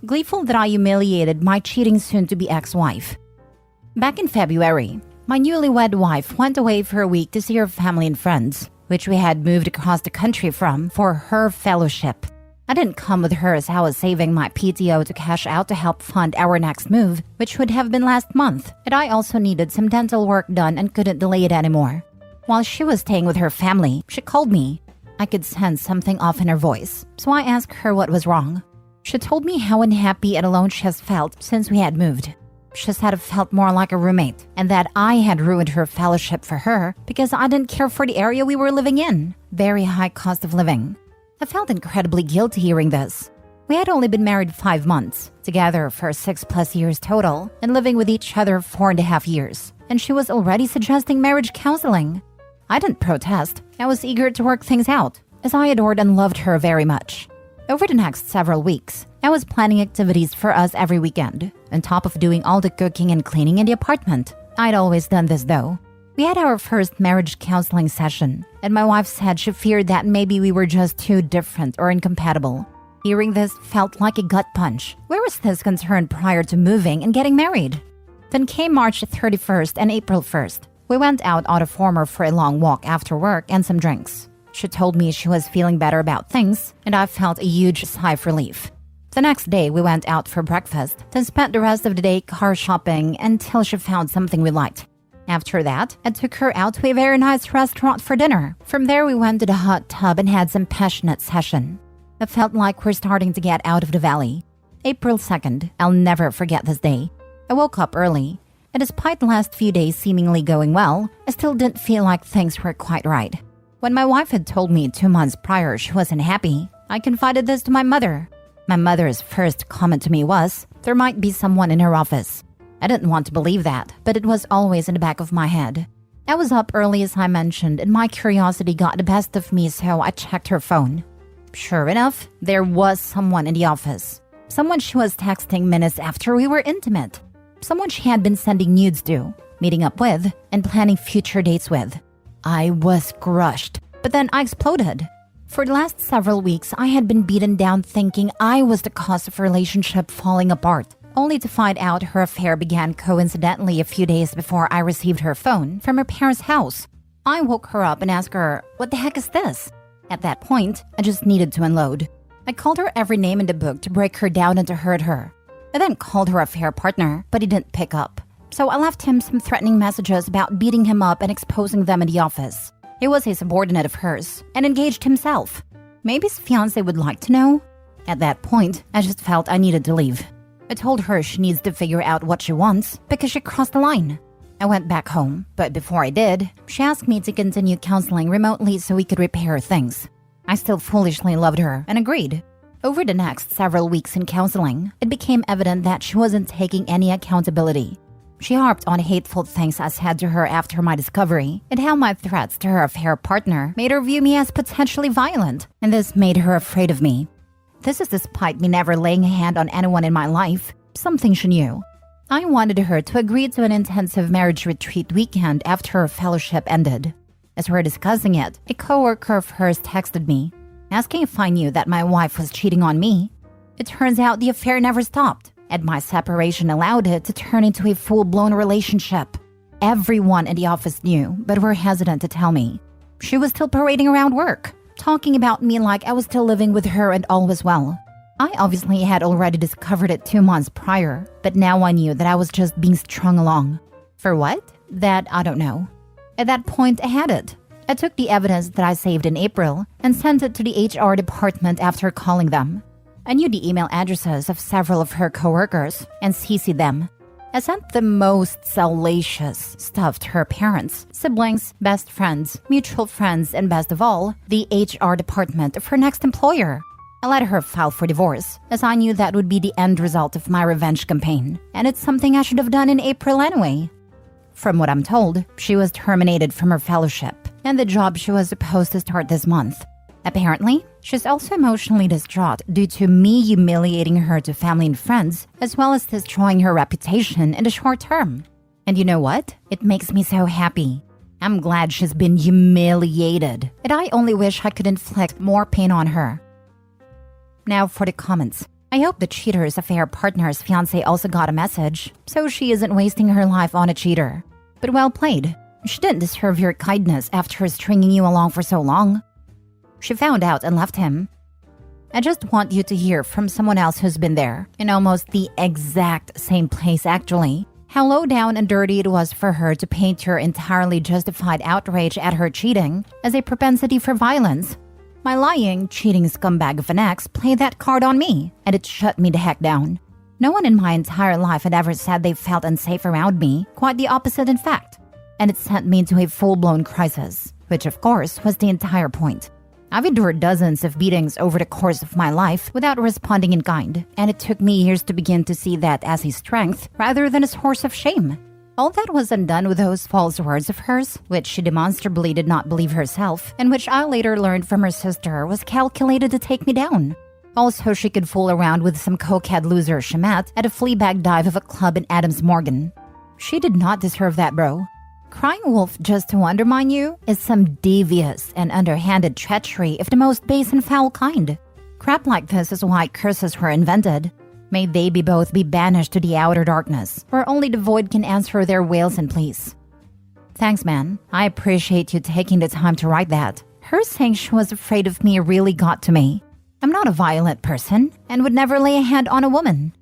Gleeful that I humiliated my cheating soon-to-be ex-wife. Back in February, my newlywed wife went away for a week to see her family and friends, which we had moved across the country from for her fellowship. I didn't come with her as I was saving my PTO to cash out to help fund our next move, which would have been last month, and I also needed some dental work done and couldn't delay it anymore. While she was staying with her family, she called me. I could sense something off in her voice, so I asked her what was wrong. She told me how unhappy and alone she has felt since we had moved. She said it felt more like a roommate, and that I had ruined her fellowship for her because I didn't care for the area we were living in. Very high cost of living. I felt incredibly guilty hearing this. We had only been married 5 months, together for 6+ years total, and living with each other 4.5 years, and she was already suggesting marriage counseling. I didn't protest. I was eager to work things out, as I adored and loved her very much. Over the next several weeks, I was planning activities for us every weekend, on top of doing all the cooking and cleaning in the apartment. I'd always done this though. We had our first marriage counseling session, and my wife said she feared that maybe we were just too different or incompatible. Hearing this felt like a gut punch. Where was this concern prior to moving and getting married? Then came March 31st and April 1st. We went out on a former for a long walk after work and some drinks. She told me she was feeling better about things, and I felt a huge sigh of relief. The next day, we went out for breakfast, then spent the rest of the day car shopping until she found something we liked. After that, I took her out to a very nice restaurant for dinner. From there, we went to the hot tub and had some passionate session. I felt like we're starting to get out of the valley. April 2nd, I'll never forget this day. I woke up early, and despite the last few days seemingly going well, I still didn't feel like things were quite right. When my wife had told me 2 months prior she wasn't happy, I confided this to my mother. My mother's first comment to me was, there might be someone in her office. I didn't want to believe that, but it was always in the back of my head. I was up early as I mentioned, and my curiosity got the best of me, so I checked her phone. Sure enough, there was someone in the office. Someone she was texting minutes after we were intimate. Someone she had been sending nudes to, meeting up with, and planning future dates with. I was crushed, but then I exploded. For the last several weeks, I had been beaten down thinking I was the cause of her relationship falling apart, only to find out her affair began coincidentally a few days before I received her phone from her parents' house. I woke her up and asked her, what the heck is this? At that point, I just needed to unload. I called her every name in the book to break her down and to hurt her. I then called her affair partner, but he didn't pick up. So I left him some threatening messages about beating him up and exposing them in the office. He was a subordinate of hers and engaged himself. Maybe his fiancé would like to know? At that point, I just felt I needed to leave. I told her she needs to figure out what she wants because she crossed the line. I went back home, but before I did, she asked me to continue counseling remotely so we could repair things. I still foolishly loved her and agreed. Over the next several weeks in counseling, it became evident that she wasn't taking any accountability. She harped on hateful things I said to her after my discovery, and how my threats to her affair partner made her view me as potentially violent, and this made her afraid of me. This is despite me never laying a hand on anyone in my life, something she knew. I wanted her to agree to an intensive marriage retreat weekend after her fellowship ended. As we were discussing it, a coworker of hers texted me, asking if I knew that my wife was cheating on me. It turns out the affair never stopped, and my separation allowed it to turn into a full-blown relationship. Everyone in the office knew, but were hesitant to tell me. She was still parading around work, talking about me like I was still living with her and all was well. I obviously had already discovered it 2 months prior, but now I knew that I was just being strung along. For what? That I don't know. At that point, I had it. I took the evidence that I saved in April and sent it to the HR department after calling them. I knew the email addresses of several of her coworkers and CC'd them. I sent the most salacious stuff to her parents, siblings, best friends, mutual friends, and best of all, the HR department of her next employer. I let her file for divorce, as I knew that would be the end result of my revenge campaign, and it's something I should have done in April anyway. From what I'm told, she was terminated from her fellowship and the job she was supposed to start this month. Apparently, she's also emotionally distraught due to me humiliating her to family and friends, as well as destroying her reputation in the short term. And you know what? It makes me so happy. I'm glad she's been humiliated, and I only wish I could inflict more pain on her. Now for the comments. I hope the cheater's affair partner's fiancé also got a message, so she isn't wasting her life on a cheater. But well played. She didn't deserve your kindness after stringing you along for so long. She found out and left him. I just want you to hear from someone else who's been there, in almost the exact same place actually, how low down and dirty it was for her to paint your entirely justified outrage at her cheating as a propensity for violence. My lying, cheating scumbag of an ex played that card on me, and it shut me the heck down. No one in my entire life had ever said they felt unsafe around me, quite the opposite in fact. And it sent me into a full-blown crisis, which of course was the entire point. I've endured dozens of beatings over the course of my life without responding in kind, and it took me years to begin to see that as a strength rather than a source of shame. All that was undone with those false words of hers, which she demonstrably did not believe herself, and which I later learned from her sister was calculated to take me down. Also, she could fool around with some cokehead loser she met at a fleabag dive of a club in Adams Morgan. She did not deserve that, bro. Crying wolf just to undermine you is some devious and underhanded treachery of the most base and foul kind. Crap like this is why curses were invented. May they both be banished to the outer darkness, where only the void can answer their wails and pleas. Thanks, man. I appreciate you taking the time to write that. Her saying she was afraid of me really got to me. I'm not a violent person and would never lay a hand on a woman.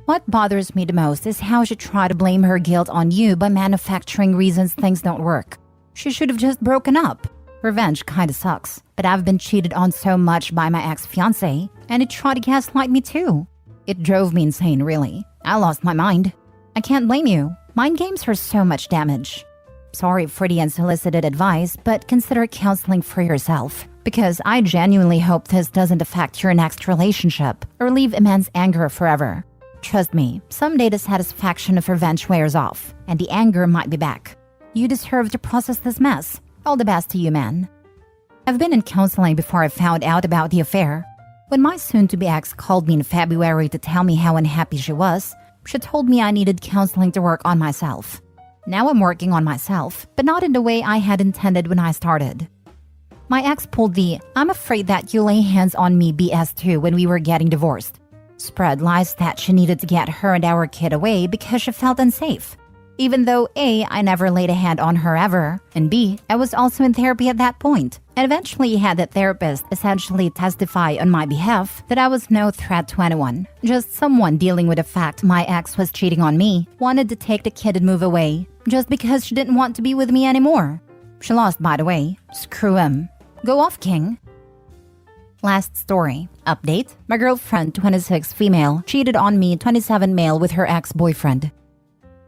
What bothers me the most is how she tried to blame her guilt on you by manufacturing reasons things don't work. She should have just broken up. Revenge kinda sucks, but I've been cheated on so much by my ex-fiancé, and it tried to gaslight me too. It drove me insane, really. I lost my mind. I can't blame you. Mind games are so much damage. Sorry for the unsolicited advice, but consider counseling for yourself. Because I genuinely hope this doesn't affect your next relationship or leave immense anger forever. Trust me, someday the satisfaction of revenge wears off, and the anger might be back. You deserve to process this mess. All the best to you, man. I've been in counseling before I found out about the affair. When my soon-to-be ex called me in February to tell me how unhappy she was, she told me I needed counseling to work on myself. Now I'm working on myself, but not in the way I had intended when I started. My ex pulled the "I'm afraid that you lay hands on me" BS too when we were getting divorced. Spread lies that she needed to get her and our kid away because she felt unsafe. Even though A, I never laid a hand on her ever, and B, I was also in therapy at that point, and eventually had the therapist essentially testify on my behalf that I was no threat to anyone, just someone dealing with the fact my ex was cheating on me, wanted to take the kid and move away, just because she didn't want to be with me anymore. She lost, by the way. Screw him. Go off, king. Last story. Update. My girlfriend, 26 female, cheated on me, 27 male, with her ex-boyfriend.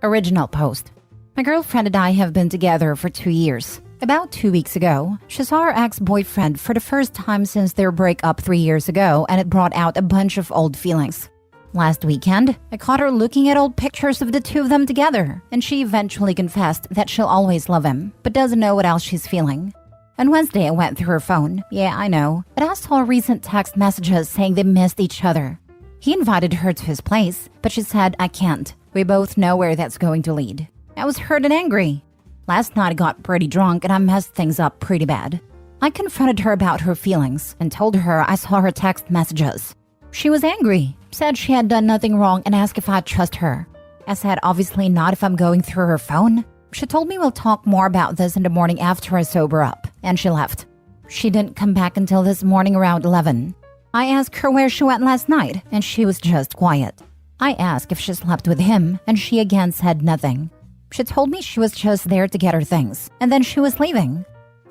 Original post. My girlfriend and I have been together for 2 years. About 2 weeks ago, she saw her ex-boyfriend for the first time since their breakup 3 years ago, and it brought out a bunch of old feelings. Last weekend, I caught her looking at old pictures of the two of them together, and she eventually confessed that she'll always love him, but doesn't know what else she's feeling. On Wednesday, I went through her phone. Yeah, I know. But I saw recent text messages saying they missed each other. He invited her to his place, but she said, "I can't. We both know where that's going to lead." I was hurt and angry. Last night I got pretty drunk and I messed things up pretty bad. I confronted her about her feelings and told her I saw her text messages. She was angry, said she had done nothing wrong, and asked if I'd trust her. I said obviously not if I'm going through her phone. She told me we'll talk more about this in the morning after I sober up, and she left. She didn't come back until this morning around 11. I asked her where she went last night, and she was just quiet. I asked if she slept with him, and she again said nothing. She told me she was just there to get her things, and then she was leaving.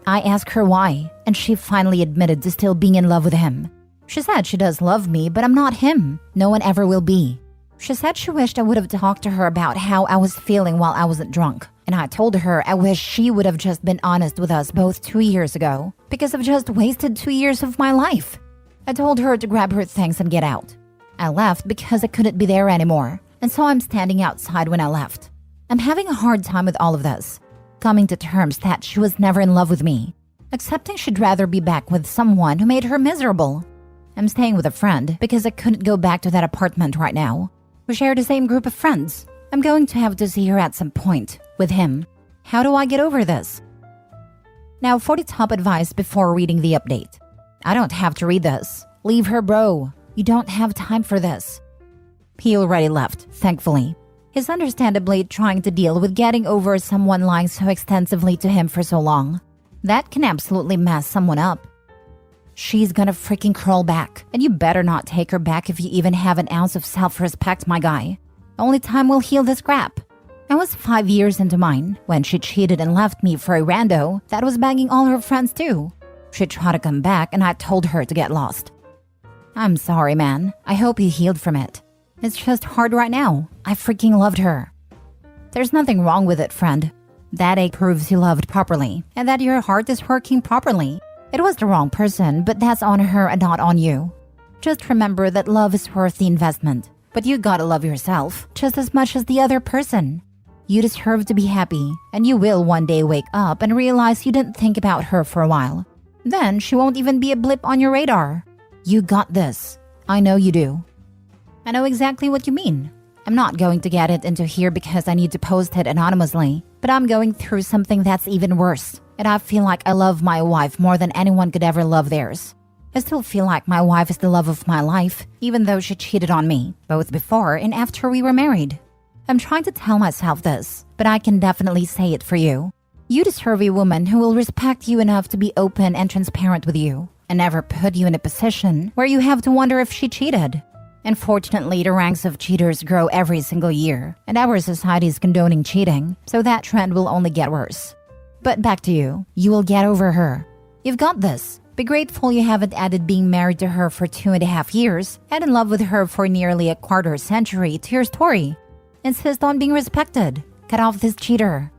I asked her why, and she finally admitted to still being in love with him. She said she does love me, but I'm not him. No one ever will be. She said she wished I would have talked to her about how I was feeling while I wasn't drunk. And I told her I wish she would have just been honest with us both 2 years ago, because I've just wasted 2 years of my life. I told her to grab her things and get out. I left because I couldn't be there anymore, and so I'm standing outside when I left. I'm having a hard time with all of this, coming to terms that she was never in love with me, accepting she'd rather be back with someone who made her miserable. I'm staying with a friend because I couldn't go back to that apartment right now. We share the same group of friends. I'm going to have to see her at some point, with him. How do I get over this? Now for the top advice before reading the update. I don't have to read this. Leave her, bro. You don't have time for this. He already left, thankfully. He's understandably trying to deal with getting over someone lying so extensively to him for so long. That can absolutely mess someone up. She's gonna freaking crawl back, and you better not take her back if you even have an ounce of self-respect, my guy. Only time will heal this crap. I was 5 years into mine when she cheated and left me for a rando that was banging all her friends too. She tried to come back and I told her to get lost. I'm sorry, man. I hope you healed from it. It's just hard right now. I freaking loved her. There's nothing wrong with it, friend. That ache proves you loved properly and that your heart is working properly. It was the wrong person, but that's on her and not on you. Just remember that love is worth the investment, but you gotta love yourself just as much as the other person. You deserve to be happy, and you will one day wake up and realize you didn't think about her for a while. Then she won't even be a blip on your radar. You got this. I know you do. I know exactly what you mean. I'm not going to get it into here because I need to post it anonymously, but I'm going through something that's even worse, and I feel like I love my wife more than anyone could ever love theirs. I still feel like my wife is the love of my life, even though she cheated on me, both before and after we were married. I'm trying to tell myself this, but I can definitely say it for you. You deserve a woman who will respect you enough to be open and transparent with you, and never put you in a position where you have to wonder if she cheated. Unfortunately, the ranks of cheaters grow every single year, and our society is condoning cheating, so that trend will only get worse. But back to you. You will get over her. You've got this. Be grateful you haven't added being married to her for 2.5 years and in love with her for nearly a quarter century to your story. Insist on being respected. Cut off this cheater.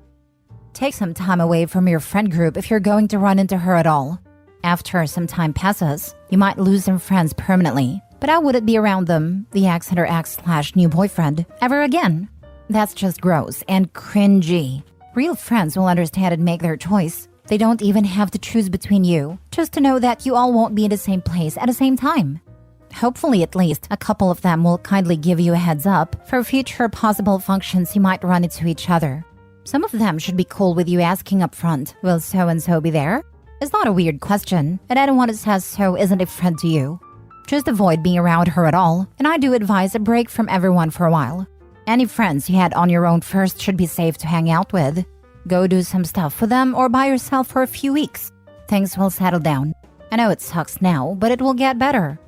Take some time away from your friend group if you're going to run into her at all. After some time passes, you might lose some friends permanently, but I wouldn't be around them, the ex and her ex/new boyfriend, ever again. That's just gross and cringy. Real friends will understand and make their choice. They don't even have to choose between you, just to know that you all won't be in the same place at the same time. Hopefully at least a couple of them will kindly give you a heads up for future possible functions you might run into each other. Some of them should be cool with you asking up front, will so-and-so be there? It's not a weird question, and anyone who says so isn't a friend to you. Just avoid being around her at all, and I do advise a break from everyone for a while. Any friends you had on your own first should be safe to hang out with. Go do some stuff with them or by yourself for a few weeks. Things will settle down. I know it sucks now, but it will get better.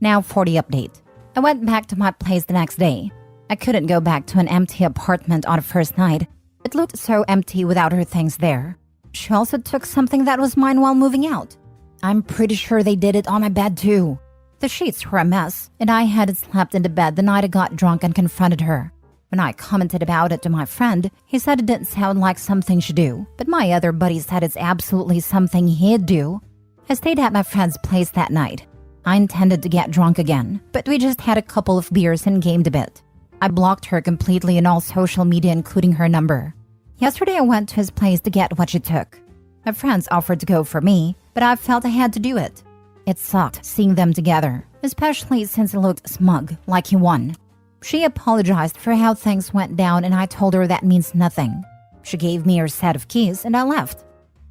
Now for the update. I went back to my place the next day. I couldn't go back to an empty apartment on the first night. It looked so empty without her things there. She also took something that was mine while moving out. I'm pretty sure they did it on my bed too. The sheets were a mess, and I hadn't slept in the bed the night I got drunk and confronted her. When I commented about it to my friend, he said it didn't sound like something she'd do, but my other buddy said it's absolutely something he'd do. I stayed at my friend's place that night. I intended to get drunk again, but we just had a couple of beers and gamed a bit. I blocked her completely in all social media, including her number. Yesterday I went to his place to get what she took. My friends offered to go for me, but I felt I had to do it. It sucked seeing them together, especially since he looked smug, like he won. She apologized for how things went down and I told her that means nothing. She gave me her set of keys and I left.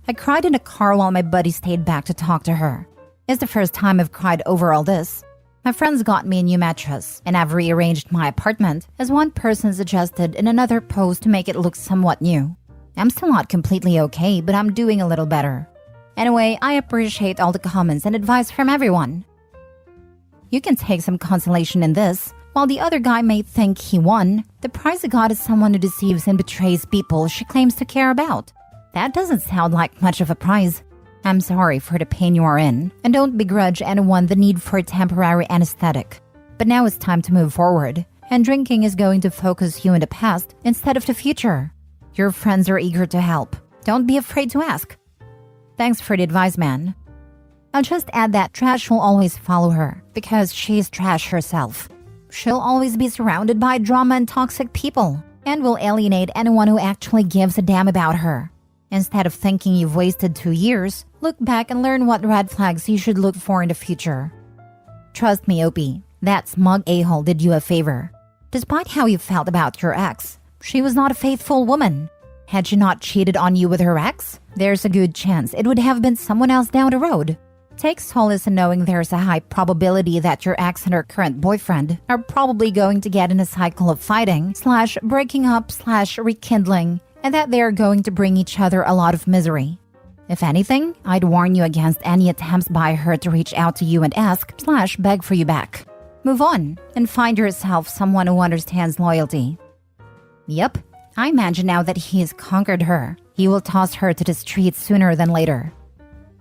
I cried in the car while my buddy stayed back to talk to her. It's the first time I've cried over all this. My friends got me a new mattress, and I've rearranged my apartment, as one person suggested in another post to make it look somewhat new. I'm still not completely okay, but I'm doing a little better. Anyway, I appreciate all the comments and advice from everyone. You can take some consolation in this. While the other guy may think he won, the prize he got is someone who deceives and betrays people she claims to care about. That doesn't sound like much of a prize. I'm sorry for the pain you are in, and don't begrudge anyone the need for a temporary anesthetic. But now it's time to move forward, and drinking is going to focus you in the past instead of the future. Your friends are eager to help. Don't be afraid to ask. Thanks for the advice, man. I'll just add that trash will always follow her, because she's trash herself. She'll always be surrounded by drama and toxic people, and will alienate anyone who actually gives a damn about her. Instead of thinking you've wasted 2 years, look back and learn what red flags you should look for in the future. Trust me, Opie, that smug a-hole did you a favor. Despite how you felt about your ex, she was not a faithful woman. Had she not cheated on you with her ex, there's a good chance it would have been someone else down the road. Take solace in knowing there's a high probability that your ex and her current boyfriend are probably going to get in a cycle of fighting / breaking up / rekindling, and that they're going to bring each other a lot of misery. If anything, I'd warn you against any attempts by her to reach out to you and ask / beg for you back. Move on and find yourself someone who understands loyalty. Yep, I imagine now that he has conquered her, he will toss her to the streets sooner than later.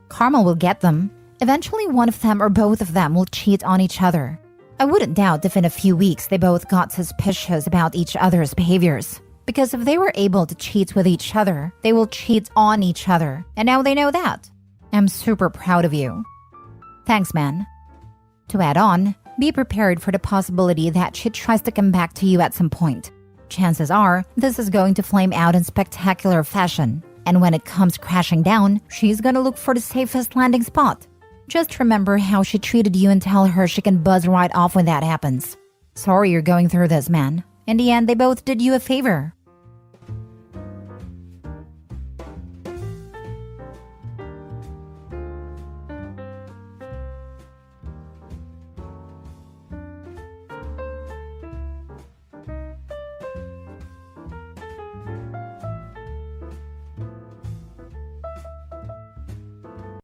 Karma will get them. Eventually one of them or both of them will cheat on each other. I wouldn't doubt if in a few weeks they both got suspicious about each other's behaviors. Because if they were able to cheat with each other, they will cheat on each other. And now they know that. I'm super proud of you. Thanks, man. To add on, be prepared for the possibility that she tries to come back to you at some point. Chances are, this is going to flame out in spectacular fashion. And when it comes crashing down, she's gonna look for the safest landing spot. Just remember how she treated you and tell her she can buzz right off when that happens. Sorry you're going through this, man. In the end, they both did you a favor.